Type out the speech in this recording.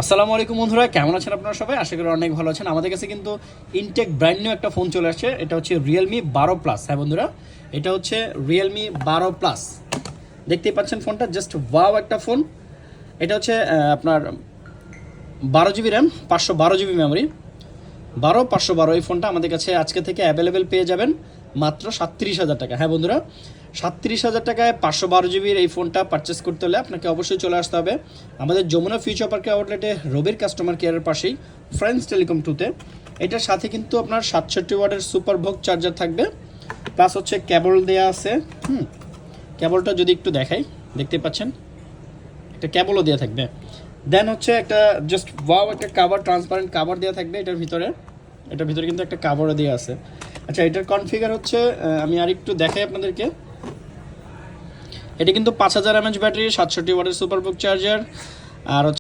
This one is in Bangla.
আসসালামু আলাইকুম বন্ধুরা, কেমন আছেন আপনারা সবাই? আশা করি অনেক ভালো আছেন। আমাদের কাছে কিন্তু ইনটেক ব্র্যান্ড নিউ একটা ফোন চলে আসছে। এটা হচ্ছে রিয়েলমি 12 প্লাস। হ্যাঁ বন্ধুরা, এটা হচ্ছে রিয়েলমি 12 প্লাস। দেখতেই পাচ্ছেন ফোনটা, জাস্ট ওয়াও একটা ফোন। এটা হচ্ছে আপনার 12 জিবি র্যাম, 512 জিবি মেমোরি, 512 এই ফোনটা আমাদের কাছে আজকে থেকে অ্যাভেলেবেল পেয়ে যাবেন মাত্র 37,000 টাকা। হ্যাঁ বন্ধুরা, 37,000 টাকায় 512 জিবির এই ফোনটা পারচেস করতে হলে আপনাকে অবশ্যই চলে আসতে হবে আমাদের যমুনা ফিউচার পার্কের আউটলেটে রবির কাস্টমার কেয়ারের পাশেই ফ্রেন্ডস টেলিকম 2-তে। এটার সাথে কিন্তু আপনার 67 ওয়াটের সুপার ভোগ চার্জার থাকবে, প্লাস হচ্ছে কেবল দেওয়া আছে। কেবলটা যদি একটু দেখাই, দেখতে পাচ্ছেন একটা কেবলও দেওয়া থাকবে। দেন হচ্ছে একটা জাস্ট ওয়াও একটা কাভার, ট্রান্সপারেন্ট কাভার দেওয়া থাকবে এটার ভিতরে। এটার ভিতরে কিন্তু একটা কাভারও দেওয়া আছে। আচ্ছা, এটার কনফিগার হচ্ছে আমি আরেকটু দেখাই আপনাদেরকে। এটা কিন্তু 5000 mAh ব্যাটারি, 67 ওয়াটের সুপার বুক চার্জার, আর